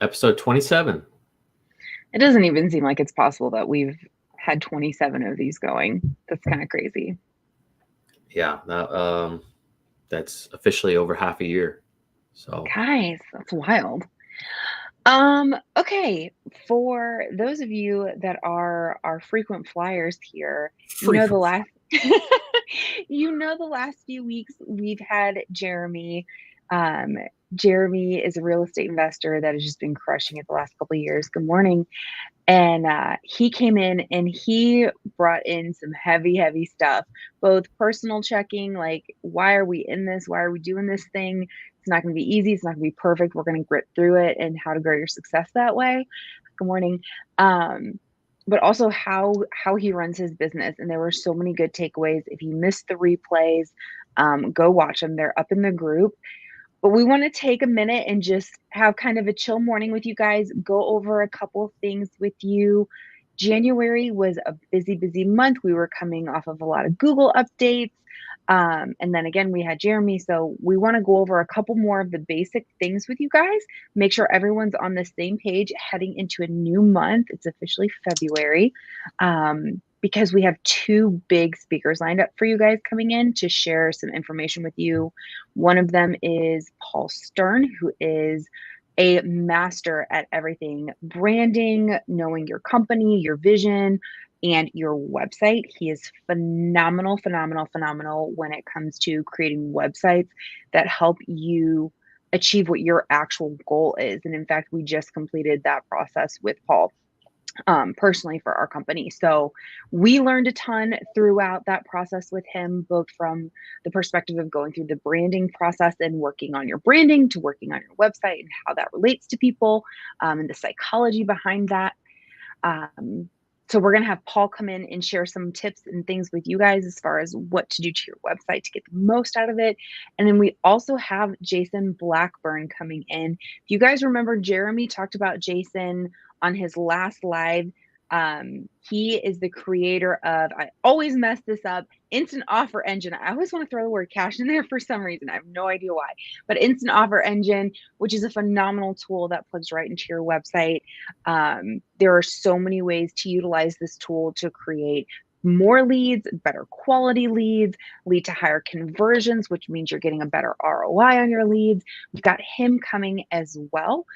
Episode 27. It doesn't even seem like it's possible that we've had 27 of these going. That's kind of crazy. Yeah, that's officially over half a year. So Guys, that's wild. Okay, for those of you that are our frequent flyers here, you know the frequent. last the last few weeks we've had Jeremy. Um, Jeremy is a real estate investor that has just been crushing it the last couple of years. Good morning. And he came in and he brought in some heavy stuff, both personal checking, like, why are we in this? Why are we doing this thing? It's not going to be easy. It's not going to be perfect. We're going to grit through it, and how to grow your success that way. Good morning. But also how he runs his business. And there were so many good takeaways. If you missed the replays, go watch them. They're up in the group. But we want to take a minute and just have kind of a chill morning with you guys, go over a couple of things with you. January was a busy month. We were coming off of a lot of Google updates. And then again, we had Jeremy. So we want to go over a couple more of the basic things with you guys, make sure everyone's on the same page heading into a new month. It's officially February. Because we have two big speakers lined up for you guys coming in to share some information with you. One of them is Paul Stern, who is a master at everything branding, knowing your company, your vision, and your website. He is phenomenal when it comes to creating websites that help you achieve what your actual goal is. And in fact, we just completed that process with Paul personally for our company. So we learned a ton throughout that process with him, both from the perspective of going through the branding process and working on your branding to working on your website and how that relates to people, and the psychology behind that. So we're going to have Paul come in and share some tips and things with you guys as far as what to do to your website to get the most out of it. And then we also have Jason Blackburn coming in. If you guys remember, Jeremy talked about Jason on his last live. He is the creator of, I always mess this up, Instant Offer Engine. I always want to throw the word cash in there for some reason. I have no idea why. But Instant Offer Engine, which is a phenomenal tool that plugs right into your website. There are so many ways to utilize this tool to create more leads, better quality leads, lead to higher conversions, which means you're getting a better ROI on your leads. We've got him coming as well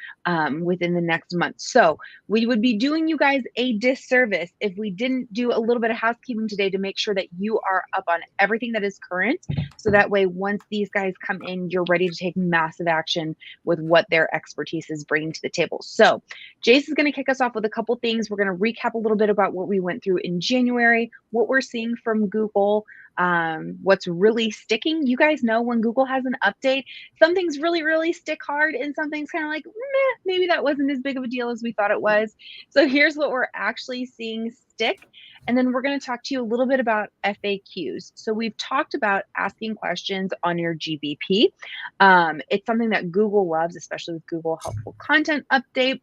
within the next month. So we would be doing you guys a disservice if we didn't do a little bit of housekeeping today to make sure that you are up on everything that is current. So that way, once these guys come in, you're ready to take massive action with what their expertise is bringing to the table. So Jason's going to kick us off with a couple things. We're going to recap a little bit about what we went through in January, what we're seeing from Google, what's really sticking. You guys know when Google has an update, something's really stick hard and something's kind of like, meh, maybe that wasn't as big of a deal as we thought it was. So here's what we're actually seeing stick. And then we're going to talk to you a little bit about FAQs. So we've talked about asking questions on your GBP. It's something that Google loves, especially with Google Helpful Content Update.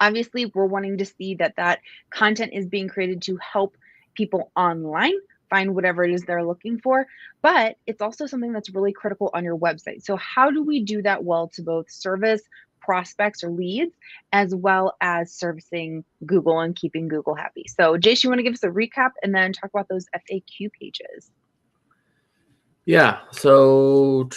Obviously, we're wanting to see that content is being created to help people online find whatever it is they're looking for, but it's also something that's really critical on your website. So how do we do that well to both service prospects or leads, as well as servicing Google and keeping Google happy? So Jason, you want to give us a recap and then talk about those FAQ pages? Yeah. So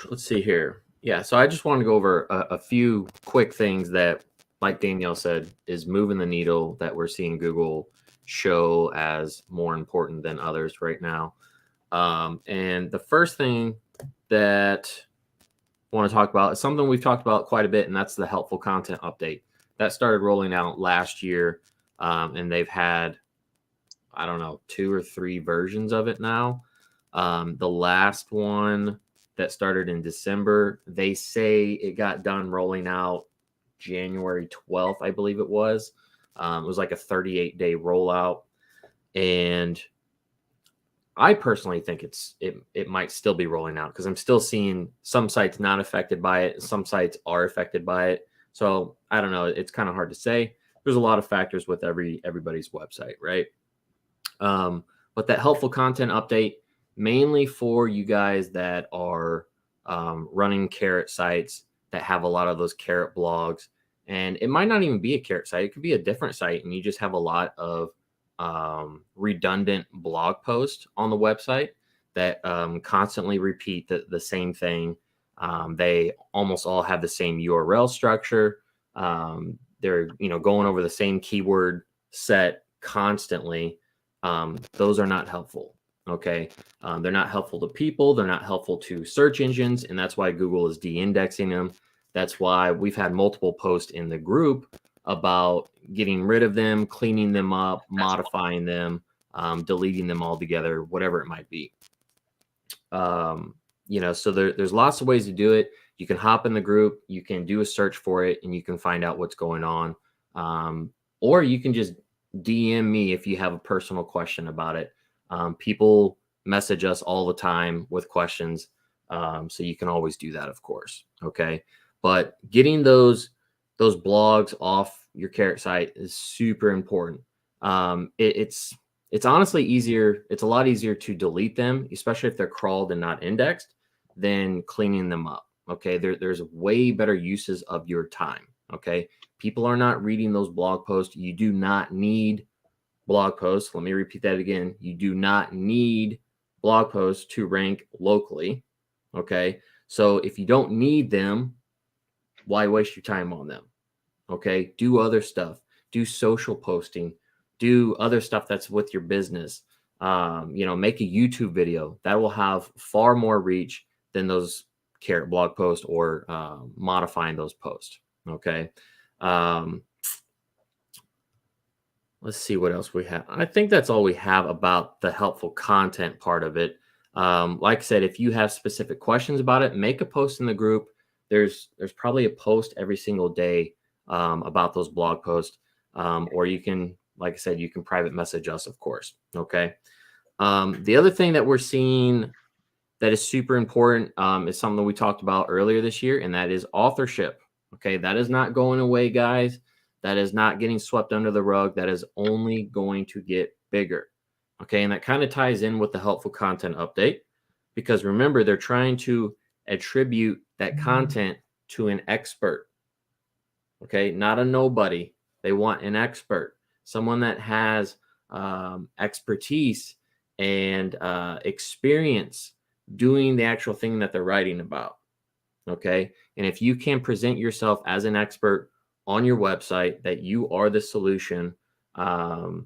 let's see here. Yeah. So I just want to go over a few quick things that, like Danielle said, is moving the needle that we're seeing Google show as more important than others right now. And the first thing that I want to talk about is something we've talked about quite a bit, and that's the helpful content update that started rolling out last year. And they've had, I don't know, 2 or 3 versions of it now. The last one that started in December, they say it got done rolling out January 12th, I believe it was. It was like a 38-day rollout. And I personally think it might still be rolling out because I'm still seeing some sites not affected by it. Some sites are affected by it. So I don't know. It's kind of hard to say. There's a lot of factors with everybody's website, right? But that helpful content update, mainly for you guys that are running carrot sites that have a lot of those carrot blogs. And it might not even be a carrot site. It could be a different site, and you just have a lot of redundant blog posts on the website that constantly repeat the same thing. They almost all have the same URL structure. They're going over the same keyword set constantly. Those are not helpful. Okay, they're not helpful to people. They're not helpful to search engines, and that's why Google is de-indexing them. That's why we've had multiple posts in the group about getting rid of them, cleaning them up, modifying them, deleting them altogether, whatever it might be. So there's lots of ways to do it. You can hop in the group, you can do a search for it, and you can find out what's going on. Or you can just DM me if you have a personal question about it. People message us all the time with questions. So you can always do that, of course. Okay. But getting those blogs off your carrot site is super important. It's honestly easier. It's a lot easier to delete them, especially if they're crawled and not indexed, than cleaning them up. Okay. There's way better uses of your time. Okay. People are not reading those blog posts. You do not need blog posts. Let me repeat that again. You do not need blog posts to rank locally. Okay. So if you don't need them, why waste your time on them? Okay. Do other stuff. Do social posting. Do other stuff that's with your business. Make a YouTube video that will have far more reach than those carrot blog posts or modifying those posts. Okay. Let's see what else we have. I think that's all we have about the helpful content part of it. Like I said, if you have specific questions about it, make a post in the group. There's probably a post every single day about those blog posts. Or you can, like I said, you can private message us, of course. Okay. The other thing that we're seeing that is super important is something that we talked about earlier this year, and that is authorship. Okay. That is not going away, guys. That is not getting swept under the rug. That is only going to get bigger. Okay. And that kind of ties in with the helpful content update, because remember, they're trying to attribute that content to an expert. Okay. Not a nobody. They want an expert, someone that has expertise and experience doing the actual thing that they're writing about. Okay. And if you can present yourself as an expert on your website, that you are the solution, you're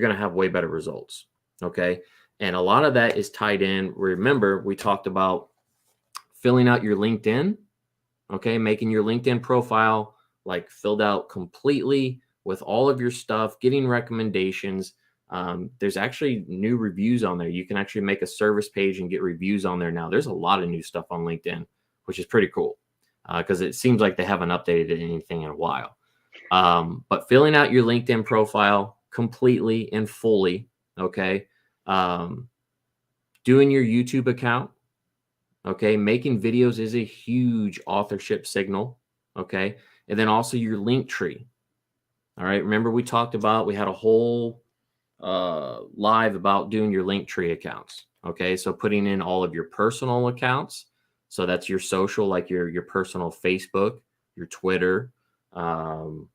going to have way better results. Okay. And a lot of that is tied in. Remember, we talked about filling out your LinkedIn. Okay. Making your LinkedIn profile like filled out completely with all of your stuff, getting recommendations. There's actually new reviews on there. You can actually make a service page and get reviews on there now. There's a lot of new stuff on LinkedIn, which is pretty cool because it seems like they haven't updated anything in a while. But filling out your LinkedIn profile completely and fully, okay? Doing your YouTube account, okay? Making videos is a huge authorship signal, okay? And then also your link tree. All right. Remember, we had a whole live about doing your link tree accounts. Okay. So putting in all of your personal accounts. So that's your social, like your personal Facebook, your Twitter, your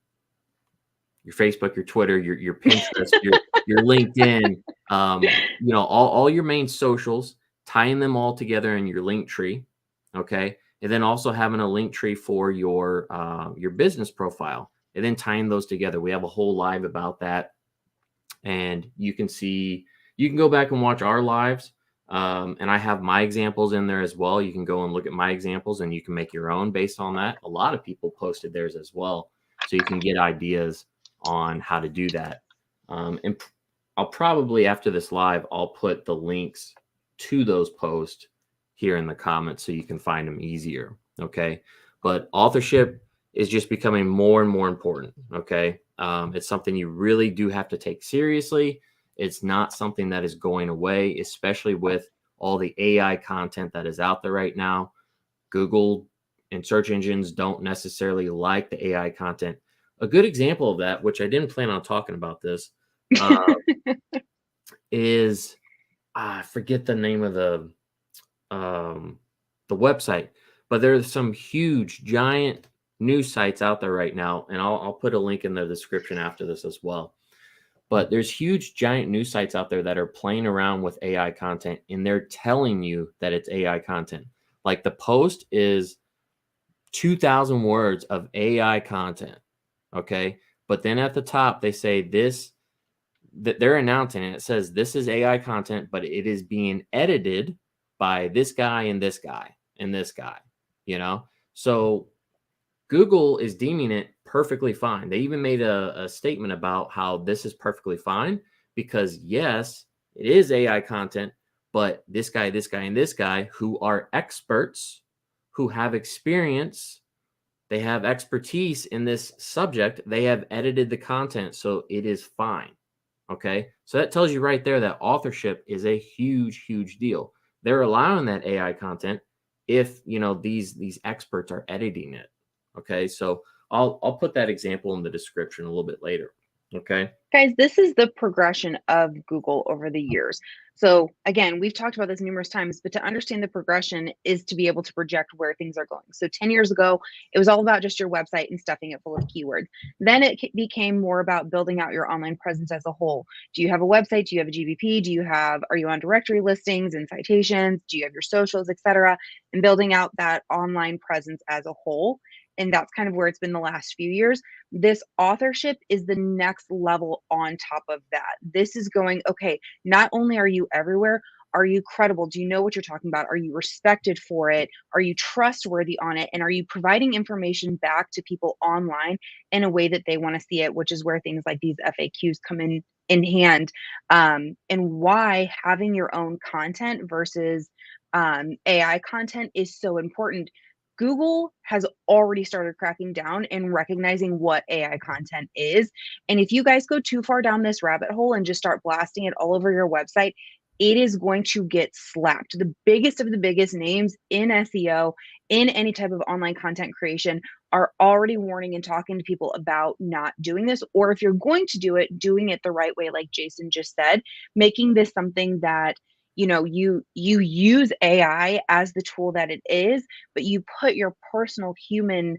Facebook, your Twitter, your Pinterest, your LinkedIn, all your main socials, tying them all together in your link tree. Okay. And then also having a link tree for your business profile, and then tying those together. We have a whole live about that. And you can go back and watch our lives. And I have my examples in there as well. You can go and look at my examples and you can make your own based on that. A lot of people posted theirs as well. So you can get ideas on how to do that. And I'll probably, after this live, I'll put the links to those posts here in the comments so you can find them easier. Okay. But authorship is just becoming more and more important. Okay. It's something you really do have to take seriously. It's not something that is going away, especially with all the AI content that is out there right now. Google and search engines don't necessarily like the AI content. A good example of that, which I didn't plan on talking about this, is I forget the name of the website, but there's some huge giant news sites out there right now, and I'll put a link in the description after this as well. But there's huge giant news sites out there that are playing around with AI content, and they're telling you that it's AI content. Like the post is 2,000 words of AI content. Okay. But then at the top, they say this, that they're announcing it. It says this is AI content, but it is being edited by this guy and this guy and this guy, you know? So Google is deeming it perfectly fine. They even made a statement about how this is perfectly fine because, yes, it is AI content, but this guy, and this guy who are experts, who have experience, they have expertise in this subject, they have edited the content, so it is fine. Okay. So that tells you right there that authorship is a huge, huge deal. They're allowing that AI content if these experts are editing it. Okay. So I'll put that example in the description a little bit later. Okay. Guys, this is the progression of Google over the years. So again, we've talked about this numerous times, but to understand the progression is to be able to project where things are going. So 10 years ago, it was all about just your website and stuffing it full of keywords. Then it became more about building out your online presence as a whole. Do you have a website? Do you have a GBP? Are you on directory listings and citations? Do you have your socials, etc.? And building out that online presence as a whole. And that's kind of where it's been the last few years. This authorship is the next level on top of that. This is going, okay, not only are you everywhere, are you credible? Do you know what you're talking about? Are you respected for it? Are you trustworthy on it? And are you providing information back to people online in a way that they want to see it, which is where things like these FAQs come in hand, and why having your own content versus AI content is so important. Google has already started cracking down and recognizing what AI content is. And if you guys go too far down this rabbit hole and just start blasting it all over your website, it is going to get slapped. The biggest of the biggest names in SEO, in any type of online content creation, are already warning and talking to people about not doing this. Or if you're going to do it, doing it the right way, like Jason just said, making this something that you use AI as the tool that it is, but you put your personal human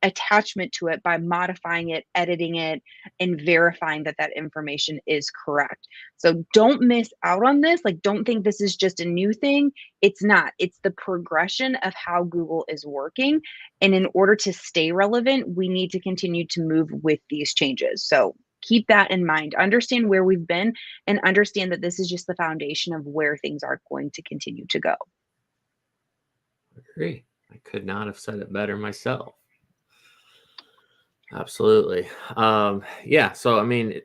attachment to it by modifying it, editing it, and verifying that that information is correct. So don't miss out on this. Like, don't think this is just a new thing. It's not. It's the progression of how Google is working. And in order to stay relevant, we need to continue to move with these changes. So keep that in mind. Understand where we've been and understand that this is just the foundation of where things are going to continue to go. I agree. I could not have said it better myself. Absolutely. Yeah. So, I mean,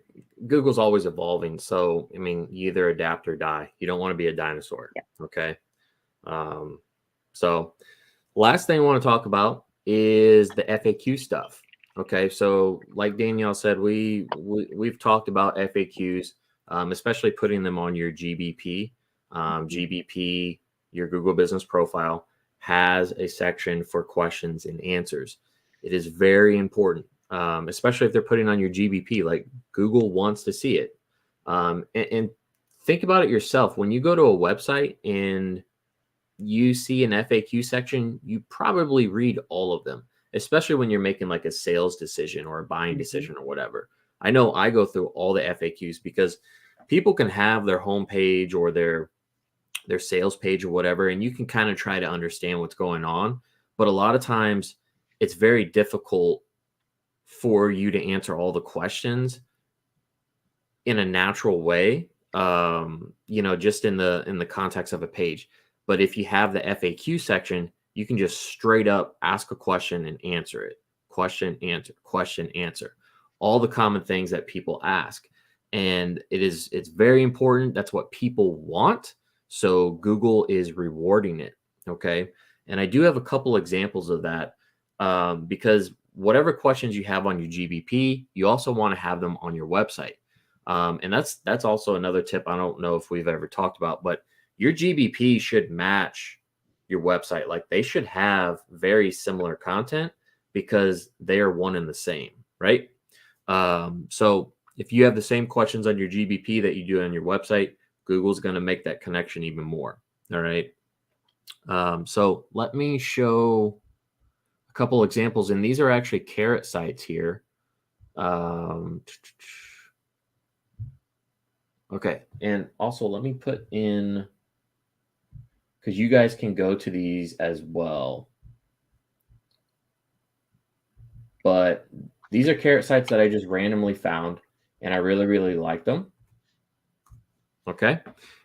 Google's always evolving. So, I mean, you either adapt or die. You don't want to be a dinosaur. Yeah. Okay. So, last thing I want to talk about is the FAQ stuff. Okay. So, like Danielle said, we've talked about FAQs, especially putting them on your GBP. GBP, your Google Business Profile, has a section for questions and answers. It is very important, especially if they're putting on your GBP. Like, Google wants to see it. And think about it yourself. When you go to a website and you see an FAQ section, you probably read all of them, especially when you're making like a sales decision or a buying decision or whatever. I know I go through all the FAQs because people can have their homepage or their sales page or whatever, and you can kind of try to understand what's going on. But a lot of times it's very difficult for you to answer all the questions in a natural way, just in the context of a page. But if you have the FAQ section, you can just straight up ask a question and answer it. Question, answer, question, answer. All the common things that people ask. And it's very important. That's what people want. So Google is rewarding it. Okay. And I do have a couple examples of that, because whatever questions you have on your GBP, you also want to have them on your website. And that's also another tip. I don't know if we've ever talked about, but your GBP should match your website. Like, they should have very similar content because they are one and the same, right? So if you have the same questions on your GBP that you do on your website, Google's going to make that connection even more. All right. So let me show a couple examples, and these are actually Carrot sites here. Okay, and also let me put in, because you guys can go to these as well. But these are Carrot sites that I just randomly found, and I really, really like them. Okay,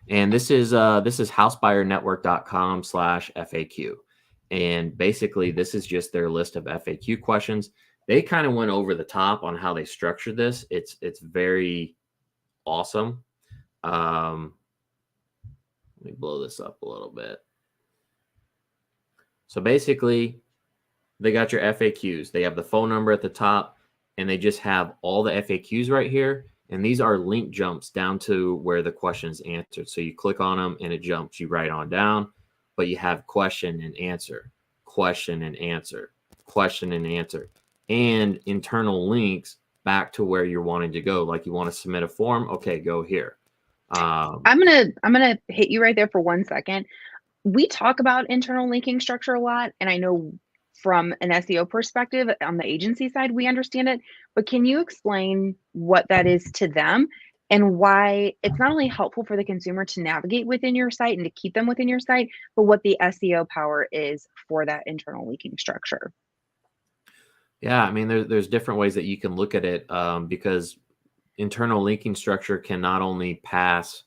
and this is housebuyernetwork.com/FAQ, and basically this is just their list of FAQ questions. They kind of went over the top on how they structured this. It's very awesome. Let me blow this up a little bit. So basically, they got your FAQs. They have the phone number at the top, and they just have all the FAQs right here. And these are link jumps down to where the question is answered. So you click on them and it jumps you right on down, but you have question and answer, question and answer, question and answer, and internal links back to where you're wanting to go. Like you want to submit a form, okay, go here. I'm gonna hit you right there for 1 second. We talk about internal linking structure a lot, and I know from an SEO perspective on the agency side, we understand it, but can you explain what that is to them and why it's not only helpful for the consumer to navigate within your site and to keep them within your site, but what the SEO power is for that internal linking structure? Yeah, I mean, there's different ways that you can look at it, because internal linking structure can not only pass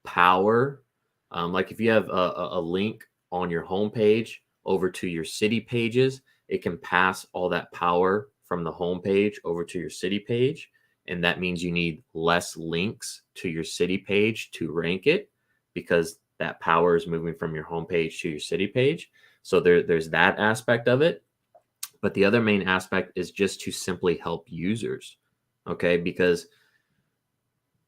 power, like if you have a link on your homepage over to your city pages, it can pass all that power from the homepage over to your city page. And that means you need less links to your city page to rank it, because that power is moving from your homepage to your city page. So there's that aspect of it. But the other main aspect is just to simply help users. Okay. Because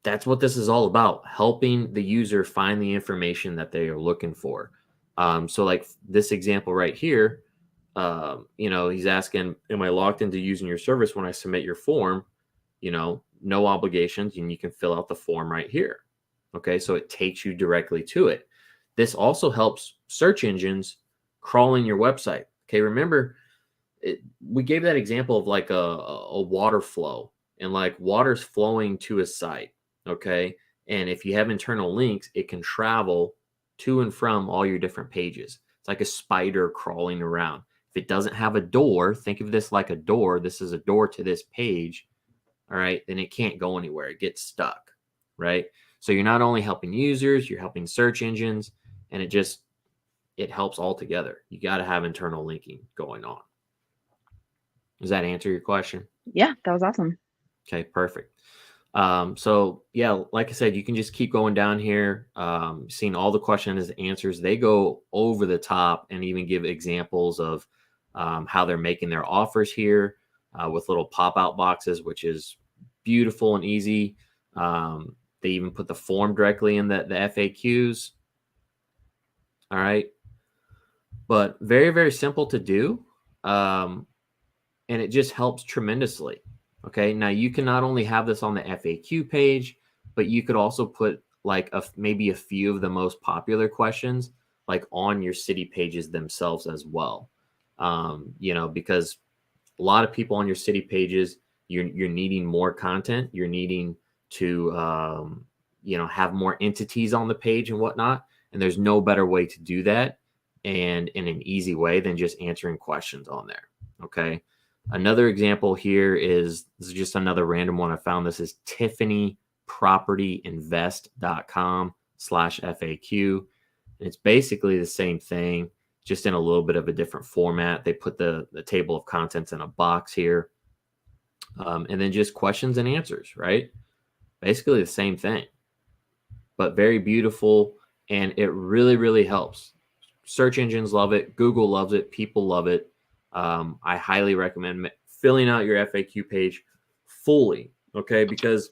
that's what this is all about, helping the user find the information that they are looking for. So like this example right here, he's asking, am I locked into using your service when I submit your form? No obligations, and you can fill out the form right here. Okay, so it takes you directly to it. This also helps search engines crawling your website. Okay, remember, we gave that example of like a water flow, and like water's flowing to a site. Okay, and if you have internal links, it can travel to and from all your different pages. It's like a spider crawling around. If it doesn't have a door, think of this like a door. This is a door to this page. All right, then it can't go anywhere. It gets stuck, right? So you're not only helping users, you're helping search engines, and it helps all together. You got to have internal linking going on. Does that answer your question? Yeah, that was awesome. Okay, perfect. So yeah, like I said, you can just keep going down here, seeing all the questions and answers. They go over the top and even give examples of how they're making their offers here with little pop-out boxes, which is beautiful and easy. They even put the form directly in the FAQs. All right. But very, very simple to do. And it just helps tremendously. Okay. Now you can not only have this on the FAQ page, but you could also put like maybe a few of the most popular questions like on your city pages themselves as well. Because a lot of people on your city pages, you're needing more content. You're needing to, have more entities on the page and whatnot. And there's no better way to do that and in an easy way than just answering questions on there. Okay. Another example here this is just another random one I found. This is tiffanypropertyinvest.com/FAQ. And it's basically the same thing, just in a little bit of a different format. They put the table of contents in a box here. And then just questions and answers, right? Basically the same thing, but very beautiful. And it really, really helps. Search engines love it. Google loves it. People love it. I highly recommend filling out your FAQ page fully, okay? Because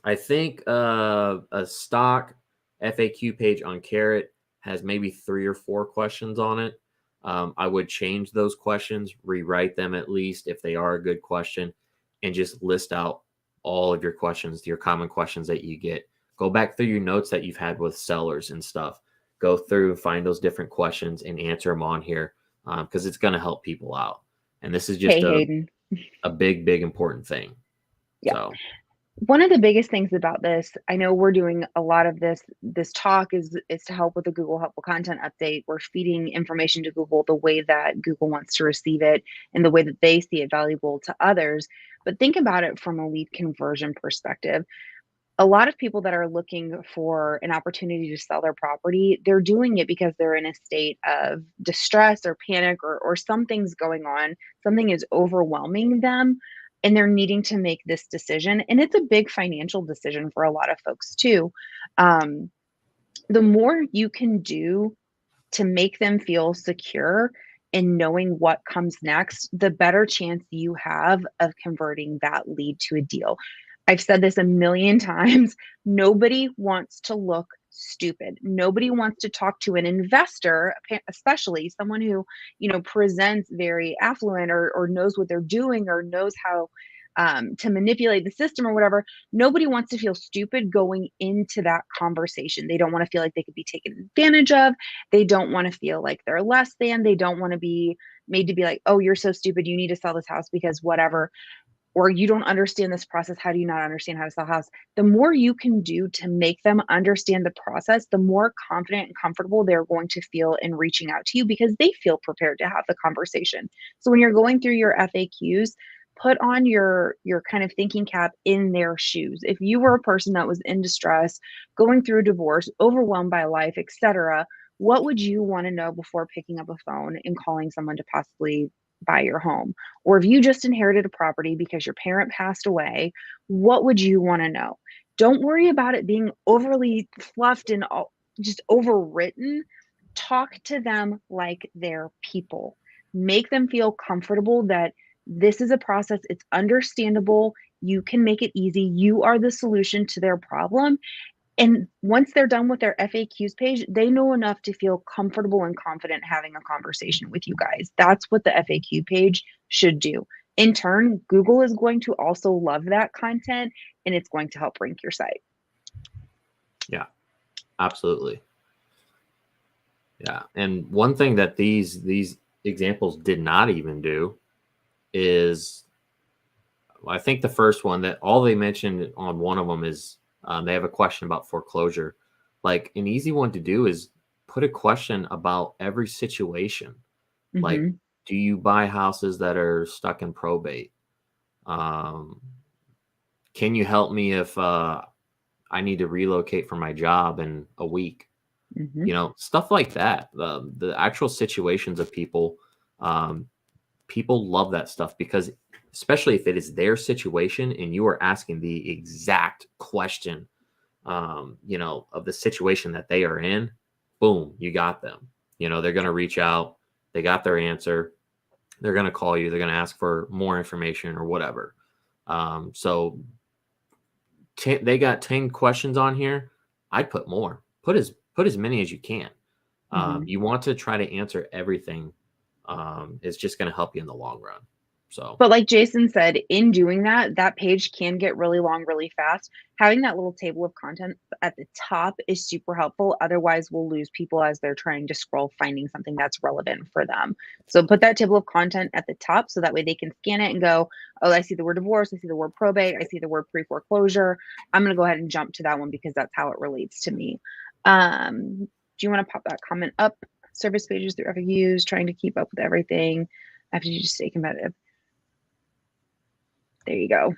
I think a stock FAQ page on Carrot has maybe 3 or 4 questions on it. I would change those questions, rewrite them at least if they are a good question, and just list out all of your questions, your common questions that you get. Go back through your notes that you've had with sellers and stuff. Go through, find those different questions and answer them on here. because it's going to help people out. And this is Hey, just Hayden. a big important thing. Yeah. So One of the biggest things about this, I know we're doing a lot of this talk is to help with the Google Helpful Content Update. We're feeding information to Google the way that Google wants to receive it and the way that they see it valuable to others. But think about it from a lead conversion perspective. A lot of people that are looking for an opportunity to sell their property, they're doing it because they're in a state of distress or panic, or something's going on, something is overwhelming them, and they're needing to make this decision. And it's a big financial decision for a lot of folks too. Um, the more you can do to make them feel secure in knowing what comes next, the better chance you have of converting that lead to a deal. I've said this a million times. Nobody wants to look stupid. Nobody wants to talk to an investor, especially someone who, presents very affluent, or knows what they're doing, or knows how to manipulate the system or whatever. Nobody wants to feel stupid going into that conversation. They don't want to feel like they could be taken advantage of. They don't want to feel like they're less than. They don't want to be made to be like, oh, you're so stupid. You need to sell this house because whatever. Or you don't understand this process. How do you not understand how to sell a house? The more you can do to make them understand the process, the more confident and comfortable they're going to feel in reaching out to you because they feel prepared to have the conversation. So when you're going through your FAQs, put on your kind of thinking cap in their shoes. If you were a person that was in distress, going through a divorce, overwhelmed by life, etc., what would you want to know before picking up a phone and calling someone to possibly buy your home? Or if you just inherited a property because your parent passed away, what would you want to know? Don't worry about it being overly fluffed and just overwritten. Talk to them like they're people. Make them feel comfortable that this is a process, it's understandable, you can make it easy, you are the solution to their problem. And once they're done with their FAQs page, they know enough to feel comfortable and confident having a conversation with you guys. That's what the FAQ page should do. In turn, Google is going to also love that content, and it's going to help rank your site. yeah, absolutely. Yeah. And one thing that these examples did not even do is, I think the first one that all they mentioned on one of them is they have a question about foreclosure. Like an easy one to do is put a question about every situation. Like, Mm-hmm. do you buy houses that are stuck in probate? Um, can you help me if I need to relocate for my job in a week? Mm-hmm. Stuff like that. The actual situations of people, um, people love that stuff because, especially if it is their situation and you are asking the exact question, of the situation that they are in, boom, you got them. They're going to reach out. They got their answer. They're going to call you. They're going to ask for more information or whatever. So they got 10 questions on here. I'd put more. Put as many as you can. Mm-hmm. You want to try to answer everything. It's just going to help you in the long run. So But like Jason said, in doing that, that page can get really long really fast. Having that little table of content at the top is super helpful. Otherwise, we'll lose people as they're trying to scroll, finding something that's relevant for them. So put that table of content at the top so that way they can scan it and go, oh, I see the word divorce, I see the word probate, I see the word pre-foreclosure. I'm going to go ahead and jump to that one because that's how it relates to me. Do you want to pop that comment up? Service pages through FAQs, trying to keep up with everything after you just stay competitive. There you go.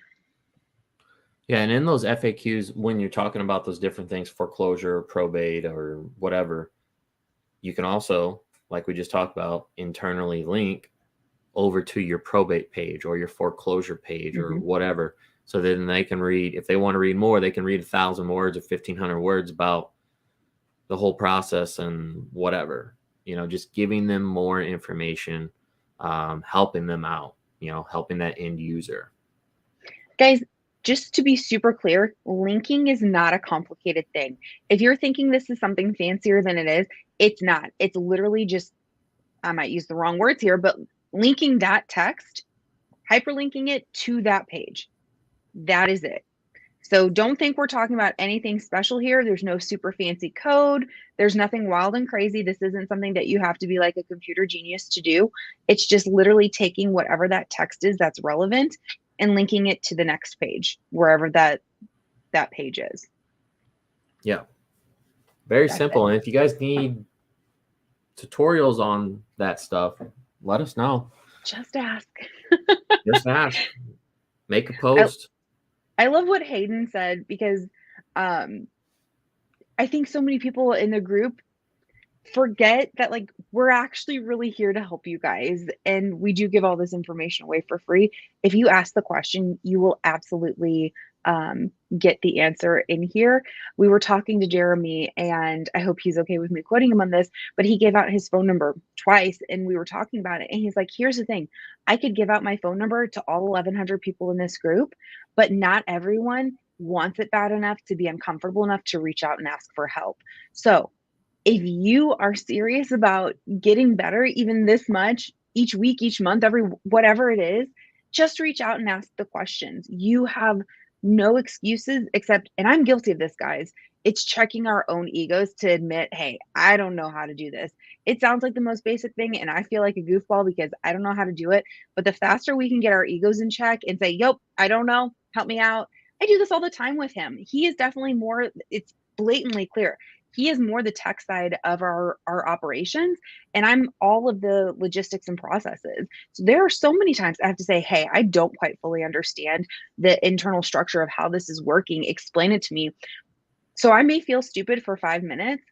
yeah, and in those FAQs, when you're talking about those different things, foreclosure, probate, or whatever, you can also, like we just talked about, internally link over to your probate page or your foreclosure page or Mm-hmm. whatever. So then they can read, if they want to read more, they can read 1,000 words or 1,500 words about the whole process and whatever. Just giving them more information, helping them out. Helping that end user. Guys, just to be super clear, linking is not a complicated thing. If you're thinking this is something fancier than it is, it's not. It's literally just, I might use the wrong words here, but linking that text, hyperlinking it to that page. That is it. So don't think we're talking about anything special here. There's no super fancy code. There's nothing wild and crazy. This isn't something that you have to be like a computer genius to do. It's just literally taking whatever that text is that's relevant and linking it to the next page, wherever that page is. Yeah. Very That's simple. it. And if you guys need tutorials on that stuff, let us know. Just ask. Just ask. Make a post. I love what Hayden said because I think so many people in the group forget that like we're actually really here to help you guys, and we do give all this information away for free. If you ask the question, you will absolutely get the answer in here. We were talking to Jeremy, and I hope he's okay with me quoting him on this, but he gave out his phone number twice, and we were talking about it, and he's like, here's the thing, I could give out my phone number to all 1100 people in this group, but not everyone wants it bad enough to be uncomfortable enough to reach out and ask for help. So if you are serious about getting better even this much each week, each month, every whatever it is, just reach out and ask the questions. You have no excuses except, and I'm guilty of this, guys, it's checking our own egos to admit, hey, I don't know how to do this. It sounds like the most basic thing, and I feel like a goofball because I don't know how to do it. But the faster we can get our egos in check and say, yep, I don't know, help me out. I do this all the time with him. He is definitely more, it's blatantly clear, he is more the tech side of our operations, and I'm all of the logistics and processes. So there are so many times I have to say, hey, I don't quite fully understand the internal structure of how this is working, explain it to me. So I may feel stupid for 5 minutes,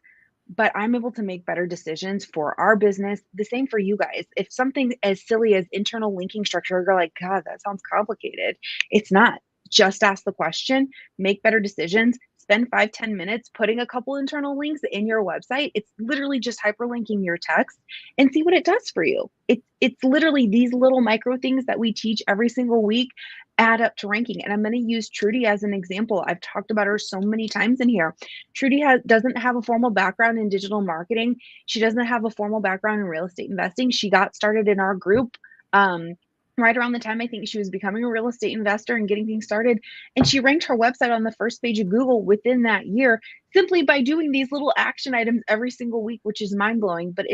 but I'm able to make better decisions for our business. The same for you guys. If something as silly as internal linking structure, you're like, God, that sounds complicated. It's not. Just ask the question, make better decisions, spend 5-10 minutes putting a couple internal links in your website. It's literally just hyperlinking your text and see what it does for you. It's literally these little micro things that we teach every single week add up to ranking. And I'm going to use Trudy as an example. I've talked about her so many times in here. Trudy doesn't have a formal background in digital marketing. She doesn't have a formal background in real estate investing. She got started in our group right around the time I think she was becoming a real estate investor and getting things started. And she ranked her website on the first page of Google within that year simply by doing these little action items every single week, which is mind blowing. But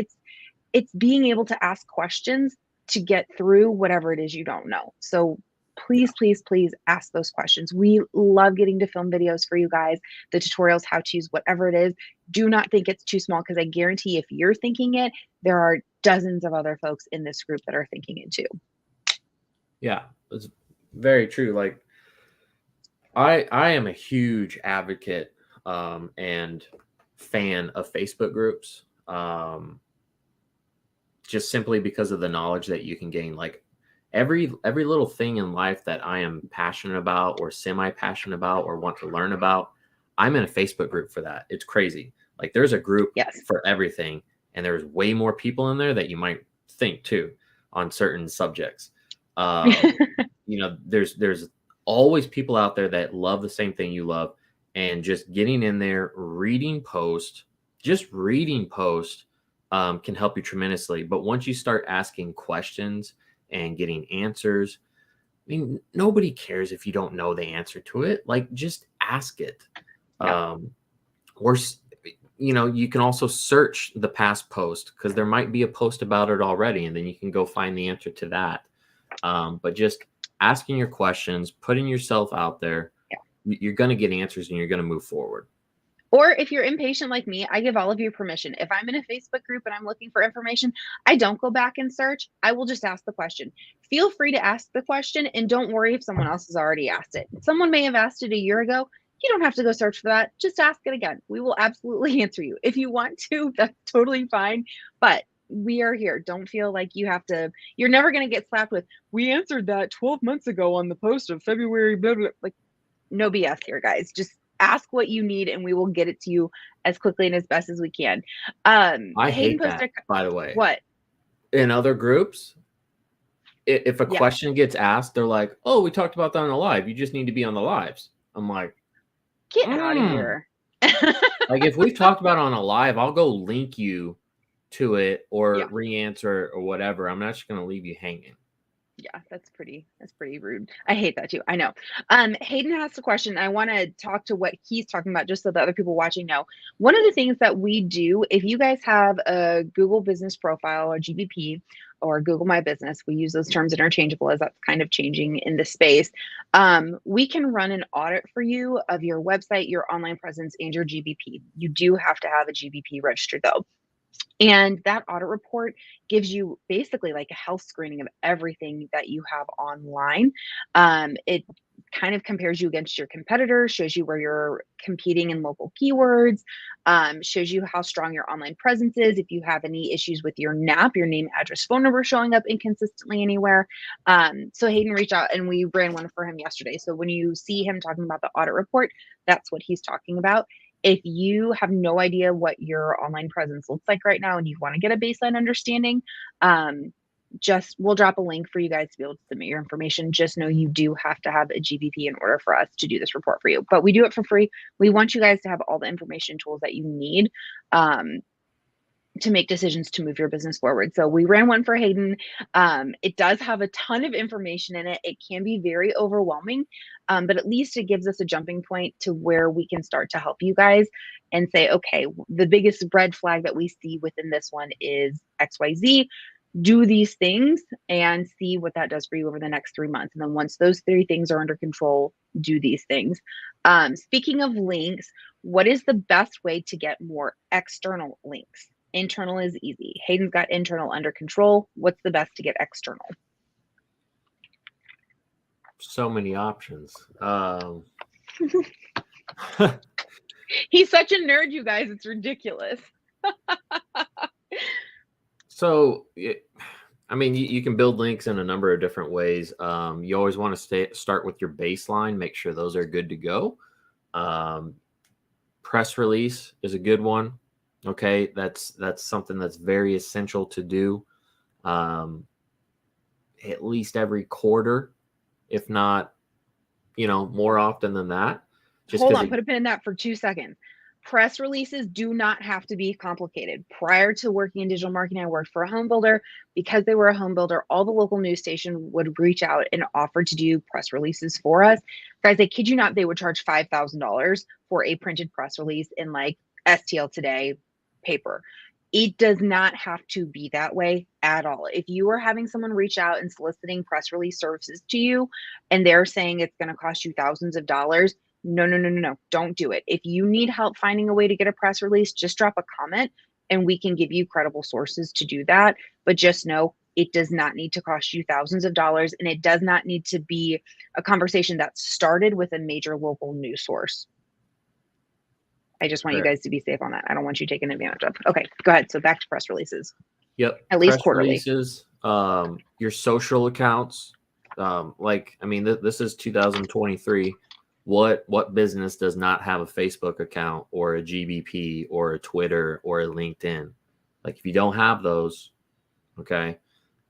it's being able to ask questions to get through whatever it is you don't know. So please, please, please ask those questions. We love getting to film videos for you guys, the tutorials, how to's, whatever it is. Do not think it's too small, because I guarantee if you're thinking it, there are dozens of other folks in this group that are thinking it too. Yeah, it's very true. Like I am a huge advocate and fan of Facebook groups. Just simply because of the knowledge that you can gain. Like every little thing in life that I am passionate about or semi-passionate about or want to learn about, I'm in a Facebook group for that. It's crazy. Like there's a group for everything, and there's way more people in there that you might think too on certain subjects. You know, there's always people out there that love the same thing you love, and just getting in there, reading post, can help you tremendously. But once you start asking questions and getting answers, I mean, nobody cares if you don't know the answer to it. Like, just ask it. Yeah. Or, you know, you can also search the past post, because there might be a post about it already, and then you can go find the answer to that. But just asking your questions, putting yourself out there, you're going to get answers and you're going to move forward. Or if you're impatient like me, I give all of you permission. If I'm in a Facebook group and I'm looking for information, I don't go back and search. I will just ask the question. Feel free to ask the question, and don't worry if someone else has already asked it. Someone may have asked it a year ago. You don't have to go search for that. Just ask it again. We will absolutely answer you. If you want to, that's totally fine. But we are here. Don't feel like you have to. You're never going to get slapped with, we answered that 12 months ago on the post of February, blah, blah. Like, no BS here, guys. Just ask what you need and we will get it to you as quickly and as best as we can. I hate that, by the way. What? In other groups, if a question gets asked, they're like, oh, we talked about that on the live. You just need to be on the lives. I'm like, get out of here. Like, if we've talked about it on a live, I'll go link you to it or re-answer or whatever. I'm not just going to leave you hanging. Yeah, that's pretty rude. I hate that too. I know. Hayden asked a question. I want to talk to what he's talking about just so the other people watching know. One of the things that we do, if you guys have a Google business profile or GBP or Google My Business, we use those terms interchangeable as that's kind of changing in the space. We can run an audit for you of your website, your online presence, and your GBP. You do have to have a GBP registered though. And that audit report gives you basically like a health screening of everything that you have online. It kind of compares you against your competitors, shows you where you're competing in local keywords, shows you how strong your online presence is. If you have any issues with your NAP, your name, address, phone number showing up inconsistently anywhere. So Hayden reached out and we ran one for him yesterday. So when you see him talking about the audit report, that's what he's talking about. If you have no idea what your online presence looks like right now and you want to get a baseline understanding, we'll drop a link for you guys to be able to submit your information. Just know you do have to have a GBP in order for us to do this report for you. But we do it for free. We want you guys to have all the information tools that you need to make decisions to move your business forward. So we ran one for Hayden. It does have a ton of information in it. It can be very overwhelming, but at least it gives us a jumping point to where we can start to help you guys and say, okay, the biggest red flag that we see within this one is XYZ. Do these things and see what that does for you over the next 3 months. And then once those 3 things are under control, do these things. Speaking of links, what is the best way to get more external links? Internal is easy. Hayden's got internal under control. What's the best to get external? So many options. He's such a nerd, you guys. It's ridiculous. So, I mean, you can build links in a number of different ways. You always want to start with your baseline, make sure those are good to go. Press release is a good one. Okay, that's something that's very essential to do at least every quarter, if not, more often than that. Hold on, put a pin in that for 2 seconds. Press releases do not have to be complicated. Prior to working in digital marketing, I worked for a home builder. Because they were a home builder, all the local news station would reach out and offer to do press releases for us. Guys, I kid you not, they would charge $5,000 for a printed press release in like STL Today paper. It does not have to be that way at all. If you are having someone reach out and soliciting press release services to you and they're saying it's going to cost you thousands of dollars, no. Don't do it. If you need help finding a way to get a press release, just drop a comment and we can give you credible sources to do that. But just know it does not need to cost you thousands of dollars, and it does not need to be a conversation that started with a major local news source. I just want you guys to be safe on that. I don't want you taken advantage of. Okay, go ahead. So back to press releases. Yep. At least quarterly. Releases, your social accounts. This is 2023. What business does not have a Facebook account or a GBP or a Twitter or a LinkedIn? Like, if you don't have those, okay,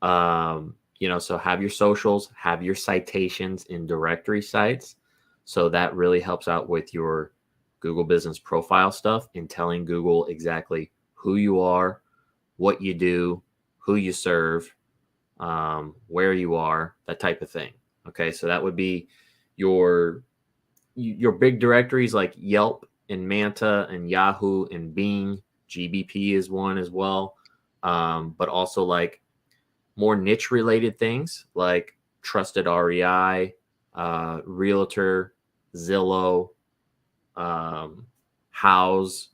so have your socials, have your citations in directory sites. So that really helps out with your Google business profile stuff in telling Google exactly who you are, what you do, who you serve, where you are, that type of thing. Okay, so that would be your big directories like Yelp and Manta and Yahoo and Bing. GBP is one as well. But also like more niche related things like Trusted REI, Realtor, Zillow, House.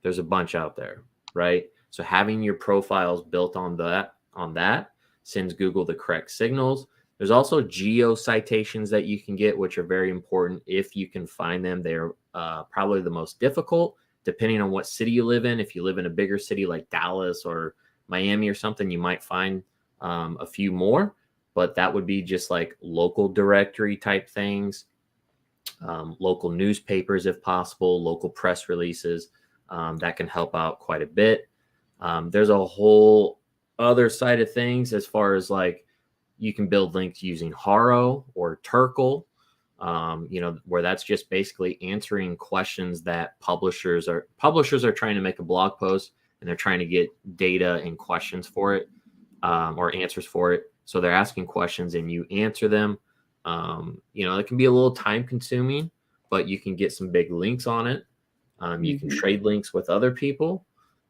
There's a bunch out there, right? So having your profiles built on that sends Google the correct signals. There's also geo citations that you can get, which are very important if you can find them. They're probably the most difficult, depending on what city you live in. If you live in a bigger city like Dallas or Miami or something, you might find a few more, but that would be just like local directory type things, local newspapers if possible, local press releases. That can help out quite a bit. There's a whole other side of things as far as like, you can build links using Haro or Turkle, where that's just basically answering questions that publishers are trying to make a blog post and they're trying to get data and questions for it. or answers for it. So they're asking questions and you answer them. It can be a little time consuming, but you can get some big links on it. You can trade links with other people.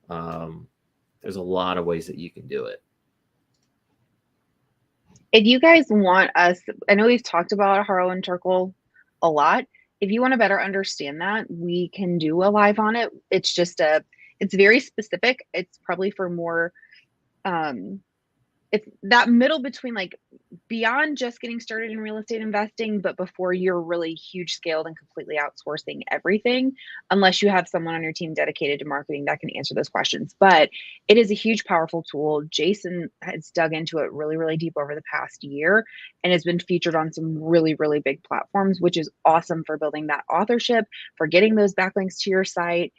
There's a lot of ways that you can do it. If you guys want us, I know we've talked about Harlow and Turkle a lot. If you want to better understand that, we can do a live on it. It's very specific. It's probably for more, it's that middle between like beyond just getting started in real estate investing, but before you're really huge scaled and completely outsourcing everything, unless you have someone on your team dedicated to marketing that can answer those questions. But it is a huge, powerful tool. Jason has dug into it really, really deep over the past year and has been featured on some really, really big platforms, which is awesome for building that authorship, for getting those backlinks to your site.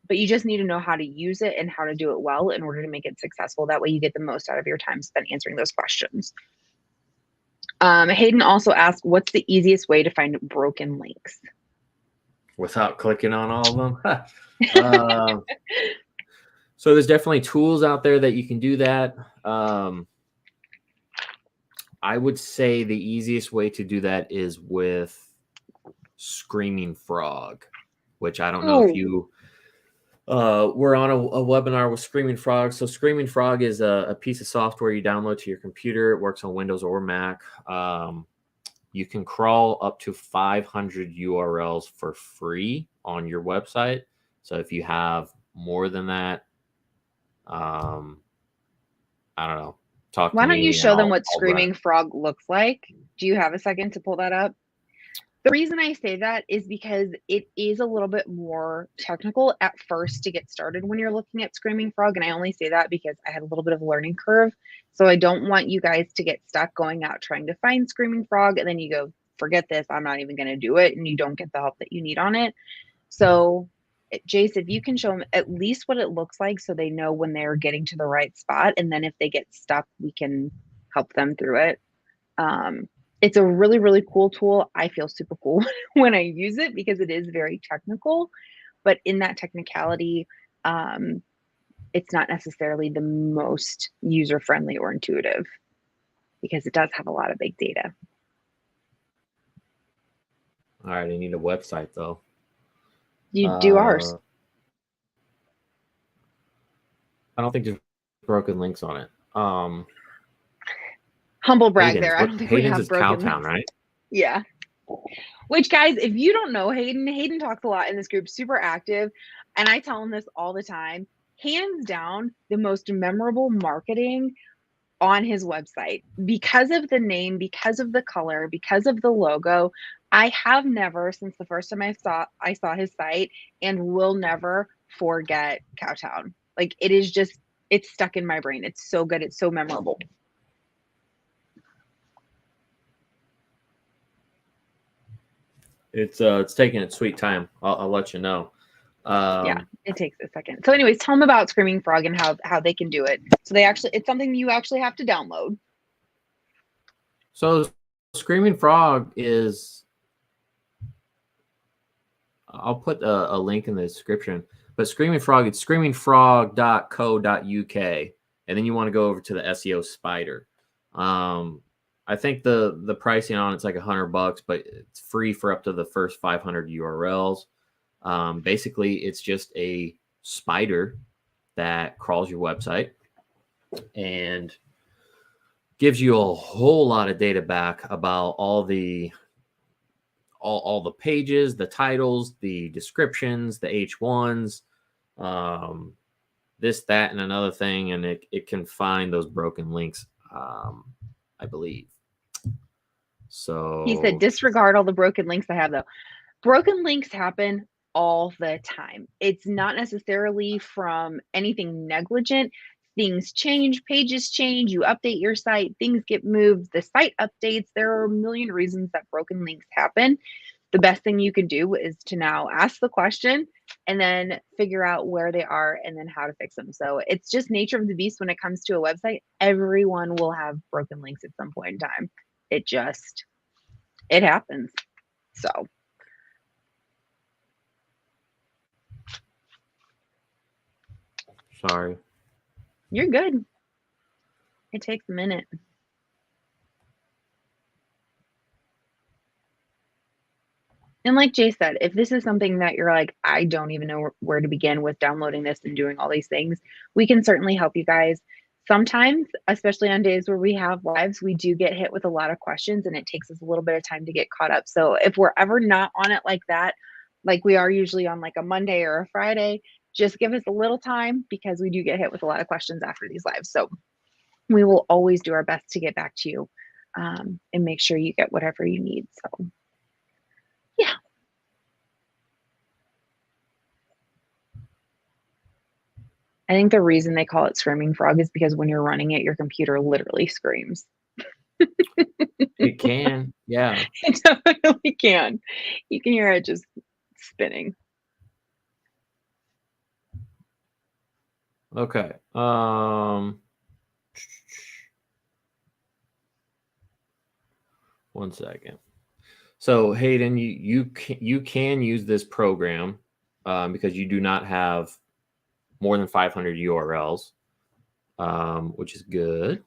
But you just need to know how to use it and how to do it well in order to make it successful. That way you get the most out of your time spent answering those questions. Hayden also asked, what's the easiest way to find broken links? Without clicking on all of them? So there's definitely tools out there that you can do that. I would say the easiest way to do that is with Screaming Frog, which I don't know if you we're on a webinar with Screaming Frog. So Screaming Frog is a piece of software you download to your computer. It works on Windows or Mac. You can crawl up to 500 URLs for free on your website. So if you have more than that, I don't know. Talk to me. Why don't you show them what Screaming Frog looks like? Do you have a second to pull that up? The reason I say that is because it is a little bit more technical at first to get started when you're looking at Screaming Frog. And I only say that because I had a little bit of a learning curve. So I don't want you guys to get stuck going out trying to find Screaming Frog. And then you go, forget this, I'm not even going to do it. And you don't get the help that you need on it. So Jace, if you can show them at least what it looks like so they know when they're getting to the right spot. And then if they get stuck, we can help them through it. It's a really, really cool tool. I feel super cool when I use it because it is very technical, but in that technicality, it's not necessarily the most user-friendly or intuitive because it does have a lot of big data. All right, I need a website though. You do ours. I don't think there's broken links on it. Humble brag Hayden's, there. I don't think we have broken Cowtown, links. Right? Yeah. Which, guys, if you don't know Hayden talks a lot in this group, super active. And I tell him this all the time. Hands down, the most memorable marketing on his website because of the name, because of the color, because of the logo. I have never, since the first time I saw his site, and will never forget Cowtown. Like, it is just, it's stuck in my brain. It's so good. It's so memorable. It's taking its sweet time. I'll let you know. Yeah, it takes a second. So anyways, tell them about Screaming Frog and how they can do it. So it's something you actually have to download. So Screaming Frog is, I'll put a link in the description, but Screaming Frog, it's screamingfrog.co.uk. And then you want to go over to the SEO Spider. I think the pricing on it's like $100, but it's free for up to the first 500 URLs. Basically, it's just a spider that crawls your website and gives you a whole lot of data back about all the pages, the titles, the descriptions, the H1s, this, that, and another thing, and it can find those broken links, I believe. So he said, disregard all the broken links I have, though. Broken links happen all the time. It's not necessarily from anything negligent. Things change, pages change, you update your site, things get moved, the site updates. There are a million reasons that broken links happen. The best thing you can do is to now ask the question and then figure out where they are and then how to fix them. So it's just nature of the beast when it comes to a website. Everyone will have broken links at some point in time. It happens. So sorry. You're good. It takes a minute. And like Jay said, if this is something that you're like, I don't even know where to begin with downloading this and doing all these things, we can certainly help you guys. Sometimes, especially on days where we have lives, we do get hit with a lot of questions and it takes us a little bit of time to get caught up. So if we're ever not on it like that, like we are usually on like a Monday or a Friday, just give us a little time because we do get hit with a lot of questions after these lives. So we will always do our best to get back to you and make sure you get whatever you need. So yeah. I think the reason they call it Screaming Frog is because when you're running it, your computer literally screams. It can, yeah. It definitely can. You can hear it just spinning. Okay. One second. So Hayden, you can use this program because you do not have more than 500 URLs, which is good.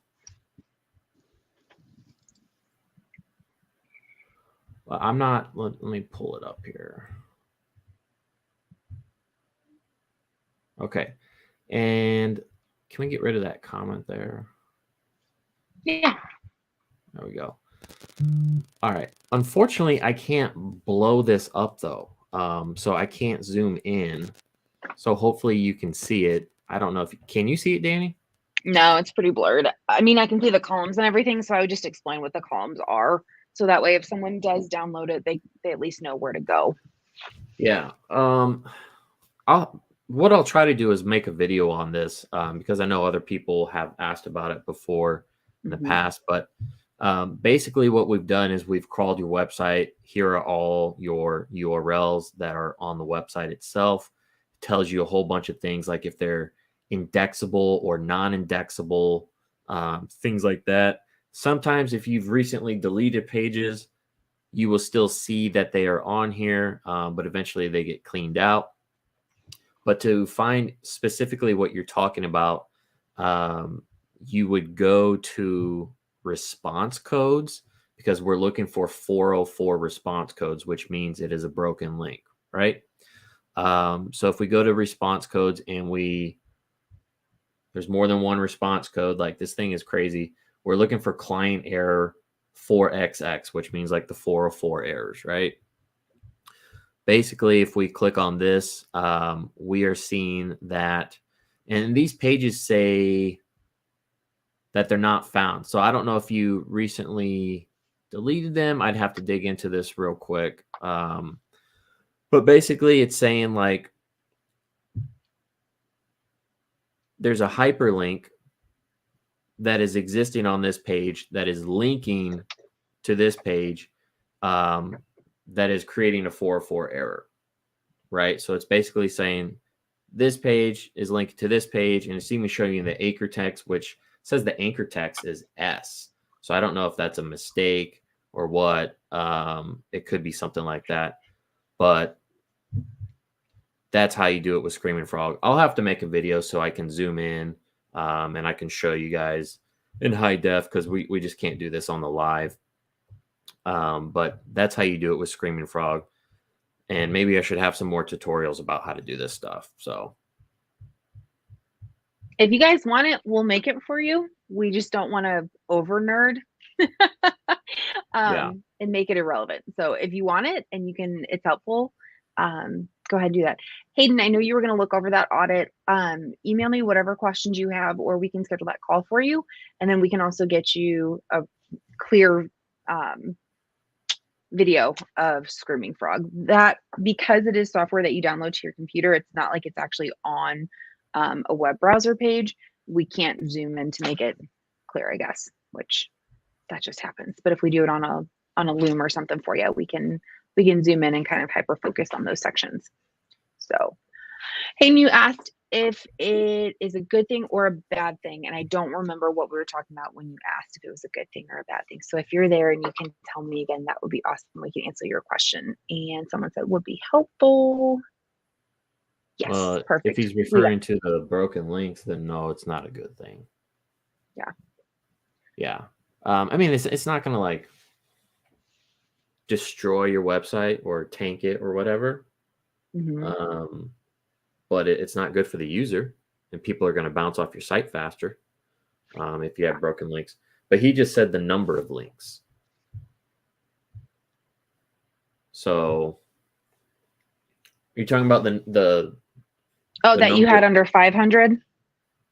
Well, I'm not. Let me pull it up here. Okay, and can we get rid of that comment there? Yeah. There we go. All right. Unfortunately, I can't blow this up though, so I can't zoom in. So hopefully you can see it. I don't know if can you see it, Danny? No, it's pretty blurred. I mean, I can see the columns and everything, so I would just explain what the columns are. So that way, if someone does download it, they at least know where to go. Yeah. What I'll try to do is make a video on this because I know other people have asked about it before in the past. But basically, what we've done is we've crawled your website. Here are all your URLs that are on the website itself. It tells you a whole bunch of things like if they're indexable or non-indexable, things like that. Sometimes if you've recently deleted pages, you will still see that they are on here, but eventually they get cleaned out. But to find specifically what you're talking about, you would go to response codes because we're looking for 404 response codes, which means it is a broken link, right? So if we go to response codes and there's more than one response code, like this thing is crazy. We're looking for client error 4XX, which means like the 404 errors, right? Basically, if we click on this, we are seeing that, and these pages say that they're not found. So I don't know if you recently deleted them. I'd have to dig into this real quick. But basically, it's saying like there's a hyperlink that is existing on this page that is linking to this page that is creating a 404 error, right? So it's basically saying this page is linked to this page, and it's even showing you the anchor text, which says the anchor text is S. So I don't know if that's a mistake or what. It could be something like that, but that's how you do it with Screaming Frog. I'll have to make a video so I can zoom in and I can show you guys in high def because we just can't do this on the live. But that's how you do it with Screaming Frog. And maybe I should have some more tutorials about how to do this stuff. So if you guys want it, we'll make it for you. We just don't want to over nerd and make it irrelevant. So if you want it and it's helpful, go ahead and do that. Hayden, I know you were going to look over that audit. Email me whatever questions you have, or we can schedule that call for you. And then we can also get you a clear video of Screaming Frog. That, because it is software that you download to your computer, it's not like it's actually on a web browser page. We can't zoom in to make it clear, I guess, which that just happens. But if we do it on a Loom or something for you, we can zoom in and kind of hyper focus on those sections. So, Hayden, you asked if it is a good thing or a bad thing, and I don't remember what we were talking about when you asked if it was a good thing or a bad thing. So if you're there and you can tell me again, that would be awesome. We can answer your question. And someone said would be helpful. Yes, perfect. If he's referring to the broken links, then no, it's not a good thing. Yeah. Yeah. I mean, it's not going to like destroy your website or tank it or whatever. Hmm. Um, but it's not good for the user, and people are going to bounce off your site faster if you have Yeah. broken links. But he just said the number of links. So you're talking about Oh, the that you number. had under 500?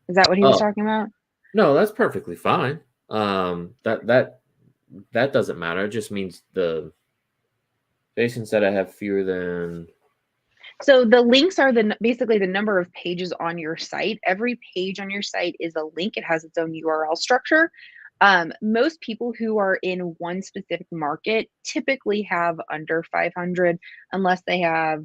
Is that what he was Oh talking about? no, that's perfectly fine. That doesn't matter. It just means the Jason said I have fewer than. So the links are basically the number of pages on your site. Every page on your site is a link. It has its own URL structure. Most people who are in one specific market typically have under 500, unless they have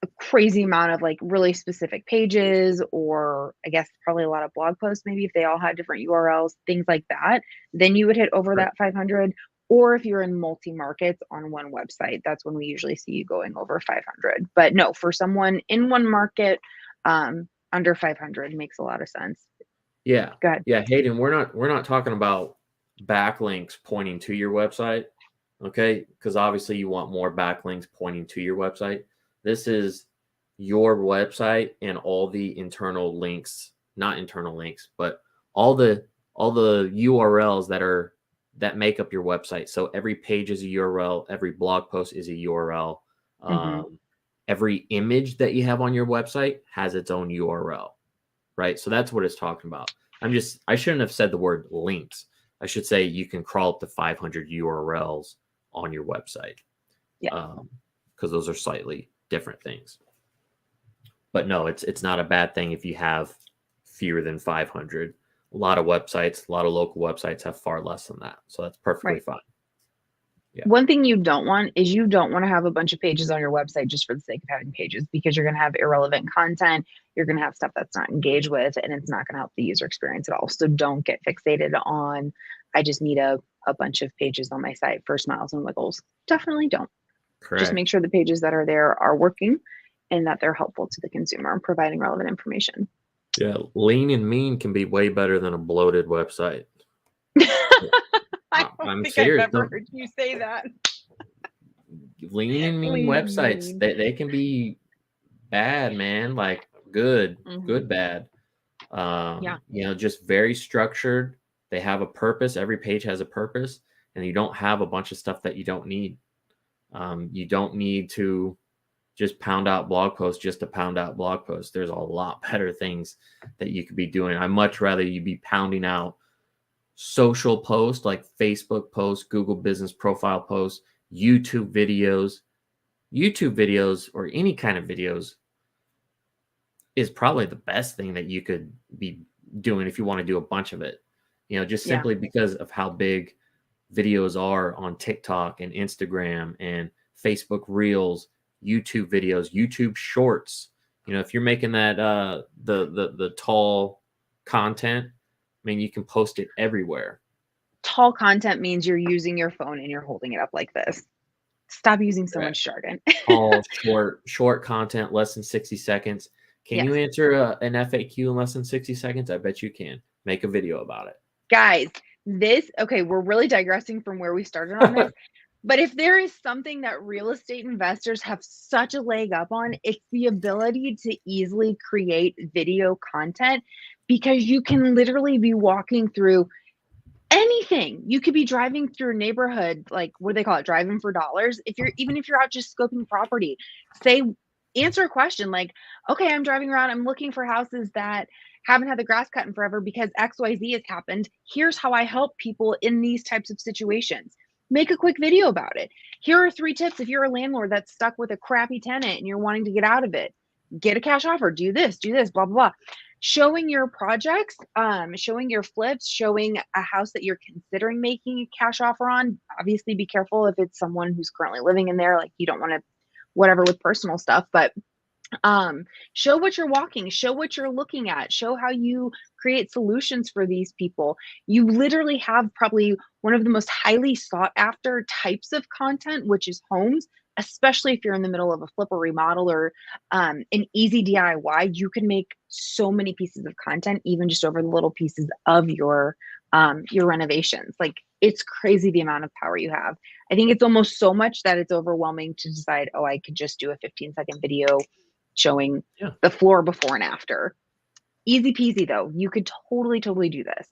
a crazy amount of like really specific pages, or I guess probably a lot of blog posts, maybe if they all had different URLs, things like that, then you would hit over Right. that 500. Or if you're in multi markets on one website, that's when we usually see you going over 500. But no, for someone in one market, under 500 makes a lot of sense. Yeah. Go ahead. Yeah, Hayden, we're not talking about backlinks pointing to your website, okay? Because obviously you want more backlinks pointing to your website. This is your website and all the internal links, not internal links, but all the URLs that make up your website. So every page is a URL, every blog post is a URL. Hmm. Every image that you have on your website has its own URL, right? So that's what it's talking about. I shouldn't have said the word links. I should say you can crawl up to 500 URLs on your website, Yeah. because those are slightly different things. But no, it's not a bad thing if you have fewer than 500. A lot of websites, a lot of local websites have far less than that. So that's perfectly Right. fine. Yeah. One thing you don't want is you don't want to have a bunch of pages on your website just for the sake of having pages, because you're going to have irrelevant content. You're going to have stuff that's not engaged with, and it's not going to help the user experience at all. So don't get fixated on, I just need a bunch of pages on my site for smiles and wiggles. Definitely don't. Just make Correct. sure the pages that are there are working and that they're helpful to the consumer and providing relevant information. Yeah. Lean and mean can be way better than a bloated website. I don't I'm think I've serious. ever heard you say that. Lean and mean Lean and websites, mean. they can be bad, man. Like good, Hmm. good, bad. Yeah. Just very structured. They have a purpose. Every page has a purpose, and you don't have a bunch of stuff that you don't need. You don't need to just pound out blog posts just to pound out blog posts. There's a lot better things that you could be doing. I much rather you be pounding out social posts like Facebook posts, Google business profile posts, YouTube videos. YouTube videos or any kind of videos is probably the best thing that you could be doing if you want to do a bunch of it. Just Yeah. simply because of how big videos are on TikTok and Instagram and Facebook Reels, YouTube videos, YouTube Shorts. If you're making that the tall content, I mean, you can post it everywhere. Tall content means you're using your phone and you're holding it up like this. Stop using so Correct. much jargon. Tall, short content, less than 60 seconds. Can you Yes. answer an FAQ in less than 60 seconds? I bet you can. Make a video about Guys, okay, we're really digressing from where we started on this. it. But if there is something that real estate investors have such a leg up on, it's the ability to easily create video content, because you can literally be walking through anything. You could be driving through a neighborhood, like what do they call it, driving for dollars. If you're out just scoping property, say, answer a question like, okay, I'm driving around, I'm looking for houses that haven't had the grass cut in forever because XYZ has happened. Here's how I help people in these types of situations. Make a quick video about it. Here are 3 tips if you're a landlord that's stuck with a crappy tenant and you're wanting to get out of it. Get a cash offer, do this, blah, blah, blah. Showing your projects, showing your flips, showing a house that you're considering making a cash offer on. Obviously, be careful if it's someone who's currently living in there, like you don't want to, whatever with personal stuff, but show what you're walking, show what you're looking at, show how you create solutions for these people. You literally have probably one of the most highly sought after types of content, which is homes, especially if you're in the middle of a flip or remodel or an easy DIY. You can make so many pieces of content even just over the little pieces of your your renovations. Like, it's crazy the amount of power you have. I think it's almost so much that it's overwhelming to decide, oh, I could just do a 15-second video showing the floor before and after. Easy peasy though. You could totally do this.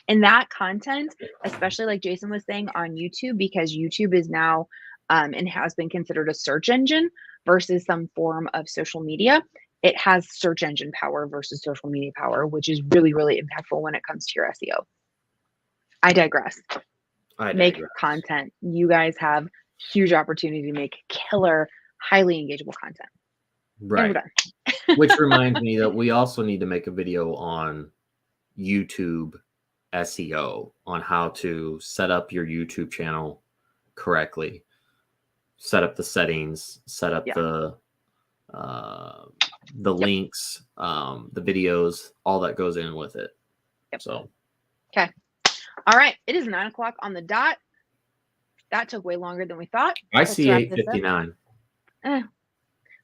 And that content, especially like Jason was saying on YouTube, because YouTube is now and has been considered a search engine versus some form of social media. It has search engine power versus social media power, which is really, really impactful when it comes to your SEO. I digress. Make content. You guys have huge opportunity to make killer, highly engageable content. Right. Which reminds me that we also need to make a video on YouTube SEO, on how to set up your YouTube channel correctly, set up the settings, set up the links, the videos, all that goes in with it. So, okay. All right. It is 9 o'clock on the dot. That took way longer than we thought. I see 8:59.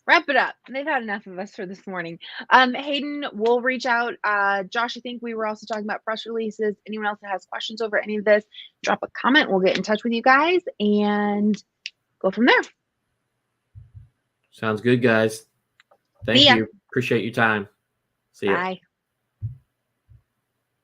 Wrap it up. They've had enough of us for this morning. Hayden, we'll reach out. Josh, I think we were also talking about press releases. Anyone else that has questions over any of this, drop a comment. We'll get in touch with you guys and go from there. Sounds good, guys. Thank you. Appreciate your time. See ya. Bye.